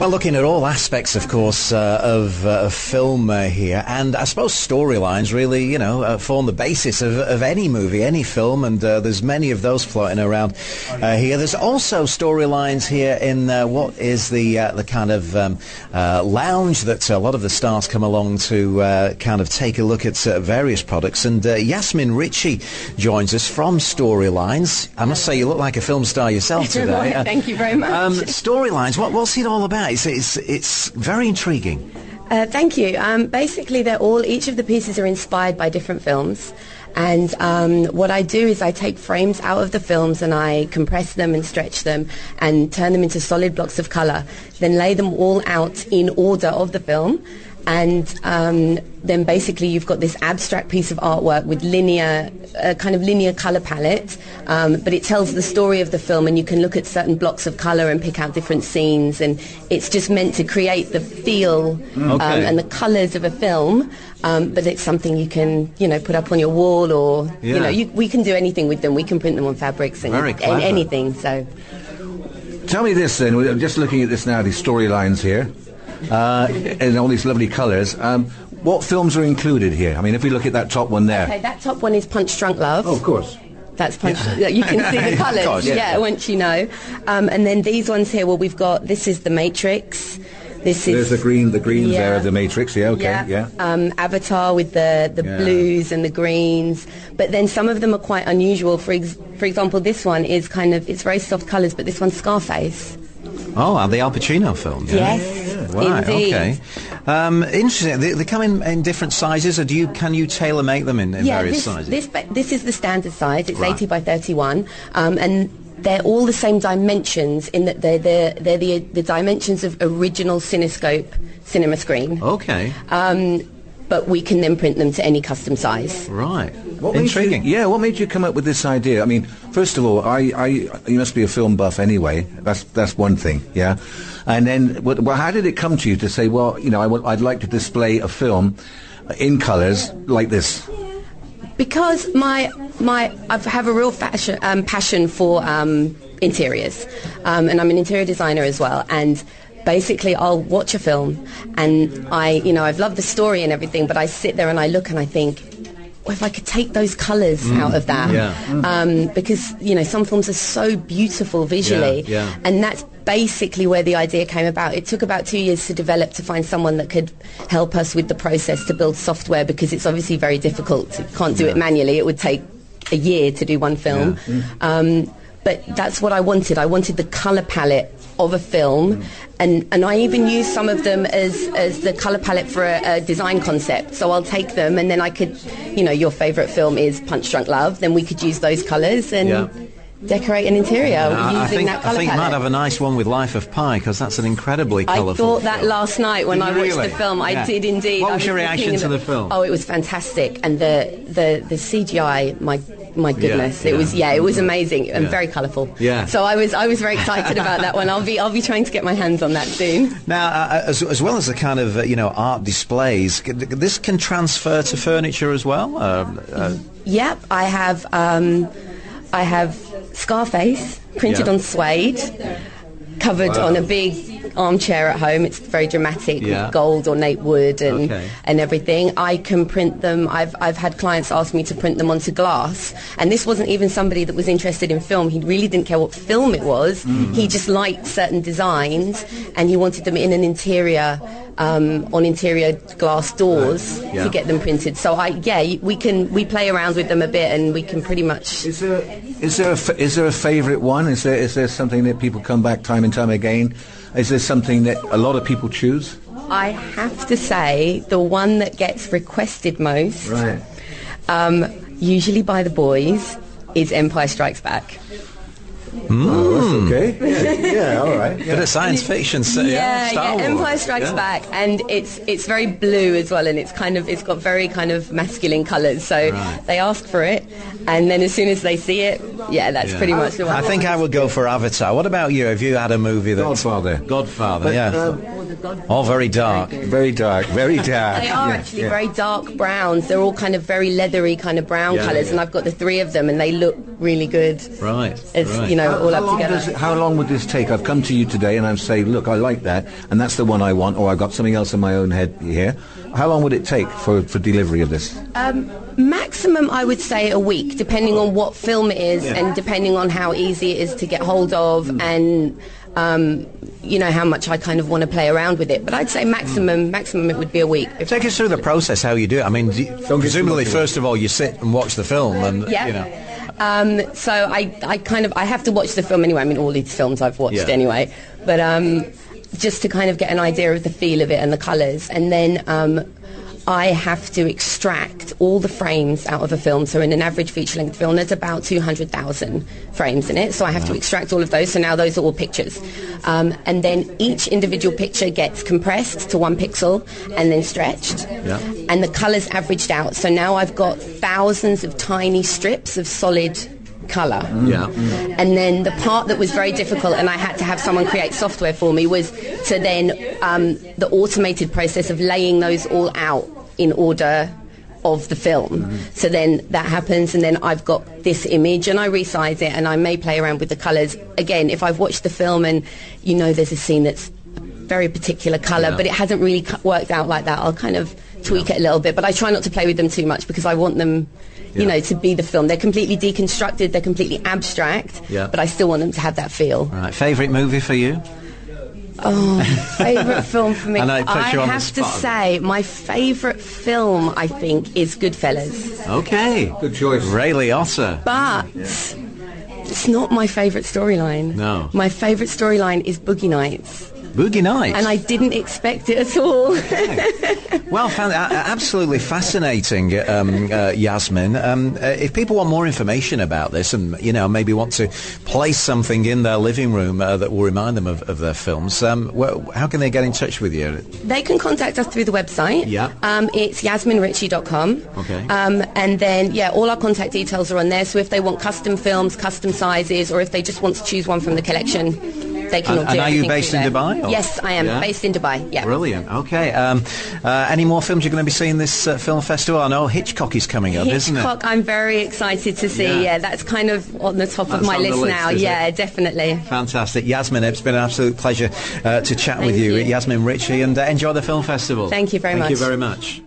Well, looking at all aspects, of course, of film here, and I suppose storylines really, form the basis of any movie, any film, and there's many of those floating around here. There's also storylines here in what is the kind of lounge that a lot of the stars come along to kind of take a look at various products. And Yasemin Richie joins us from Storylines. I must say, you look like a film star yourself today. Thank you very much. Storylines, what's it all about? It's very intriguing. Thank you. Basically, each of the pieces are inspired by different films. And what I do is I take frames out of the films and I compress them and stretch them and turn them into solid blocks of colour, then lay them all out in order of the film. And then basically you've got this abstract piece of artwork with kind of linear colour palette, but it tells the story of the film, and you can look at certain blocks of colour and pick out different scenes, and it's just meant to create the feel and the colours of a film, but it's something you can put up on your wall, or we can do anything with them. We can print them on fabrics and anything. So tell me this then, I'm just looking at this now, these storylines here. And all these lovely colours. What films are included here? I mean, if we look at that top one there. Okay, that top one is Punch Drunk Love. Oh, of course. That's Punch. Yeah. You can see the colours. Course, yeah, once you know. And then these ones here. Well, we've got. This is The Matrix. There's the greens there of The Matrix. Yeah, okay, yeah. Avatar with the blues and the greens. But then some of them are quite unusual. For example, this one is it's very soft colours, but this one's Scarface. Oh, the Al Pacino film. Yeah? Yes, right. Indeed. Okay. Interesting. They come in different sizes, or can you tailor make them in various sizes? This is the standard size. It's 80 by 31, and they're all the same dimensions in that they're the dimensions of original Cinescope cinema screen. Okay. But we can then print them to any custom size. Right. Intriguing. What made you come up with this idea? I mean, first of all, you must be a film buff anyway. That's one thing, yeah. And then, how did it come to you to say, well, I'd like to display a film in colours like this? Because I have a real passion for interiors, and I'm an interior designer as well, and basically I'll watch a film and I've loved the story and everything, but I sit there and I look and I think, well, if I could take those colours out of that, because some films are so beautiful visually, and that's basically where the idea came about. It took about 2 years to develop, to find someone that could help us with the process to build software, because it's obviously very difficult. You can't do it manually. It would take a year to do one film. But that's what I wanted. I wanted the colour palette of a film, and I even use some of them as the colour palette for a design concept. So I'll take them, and then I could, your favourite film is Punch Drunk Love, then we could use those colours and decorate an interior using that colour palette. I think you might have a nice one with Life of Pi, because that's an incredibly colourful I thought that film. last night when I watched the film. I did indeed. What was your reaction to the film? Oh, it was fantastic, and the CGI, my goodness, it was amazing and very colourful. Yeah. So I was very excited about that one. I'll be trying to get my hands on that soon. Now, as well as the kind of art displays, this can transfer to furniture as well. Yep, I have Scarface printed on suede, covered on a big armchair at home. It's very dramatic with gold ornate wood and everything. I can print them. I've had clients ask me to print them onto glass, and this wasn't even somebody that was interested in film. He really didn't care what film it was. He just liked certain designs, and he wanted them in an interior, on interior glass doors to get them printed. So we play around with them a bit, and we can pretty much. Is there a favourite one? Is there something that people come back time and time again? Is there something that a lot of people choose? I have to say, the one that gets requested most, usually by the boys, is Empire Strikes Back. Oh, that's okay. All right. Bit of science fiction. Star Wars. Empire Strikes Back, and it's very blue as well, and it's got very kind of masculine colours. So they ask for it, and then as soon as they see it, that's pretty much the one. I think I would go for Avatar. What about you? Have you had a movie that Godfather? Godfather. All very dark. Very dark, very dark. They are actually very dark browns. They're all kind of very leathery kind of brown colours, and I've got the 3 of them, and they look really good. Right. As you know, all up together. How long would this take? I've come to you today, and I'm saying, look, I like that, and that's the one I want, or I've got something else in my own head here. How long would it take for delivery of this? Maximum, I would say, a week, depending on what film it is, and depending on how easy it is to get hold of, and you know, how much I kind of want to play around with it. But I'd say maximum it would be a week. Take us through the process, how you do it. I mean, presumably, first of all, you sit and watch the film, and you know. So I have to watch the film anyway. I mean, all these films I've watched anyway, but just to kind of get an idea of the feel of it and the colours, and then I have to extract all the frames out of a film. So in an average feature-length film, there's about 200,000 frames in it. So I have to extract all of those. So now those are all pictures. And then each individual picture gets compressed to 1 pixel and then stretched. And the colours averaged out. So now I've got thousands of tiny strips of solid colour. And then the part that was very difficult, and I had to have someone create software for me, was to then the automated process of laying those all out in order of the film. So then that happens, and then I've got this image, and I resize it, and I may play around with the colours. Again, if I've watched the film and you know there's a scene that's very particular colour, but it hasn't really worked out like that, I'll kind of tweak it a little bit, but I try not to play with them too much because I want them, you know, to be the film. They're completely deconstructed, they're completely abstract, but I still want them to have that feel. Right. Favourite movie for you? Oh, favourite film for me. I have to say, my favourite film, I think, is Goodfellas. Okay. Good choice. Ray Liotta. But it's not my favourite storyline. No. My favourite storyline is Boogie Nights. Boogie Nights. And I didn't expect it at all. Well, absolutely fascinating, Yasemin. If people want more information about this and, you know, maybe want to place something in their living room that will remind them of their films, how can they get in touch with you? They can contact us through the website. It's yaseminrichie.com. Okay. And then, all our contact details are on there. So if they want custom films, custom sizes, or if they just want to choose one from the collection, they can all do. And are you based in Dubai? Or? Yes, I am based in Dubai. Yeah. Brilliant. Okay. Any more films you're going to be seeing this film festival? I know Hitchcock is coming up, isn't it? Hitchcock, I'm very excited to see. Yeah, that's kind of on the top of my list now. Yeah, definitely. Fantastic. Yasemin, it's been an absolute pleasure to chat with you. Yasemin Richie, and enjoy the film festival. Thank you very much. Thank you very much.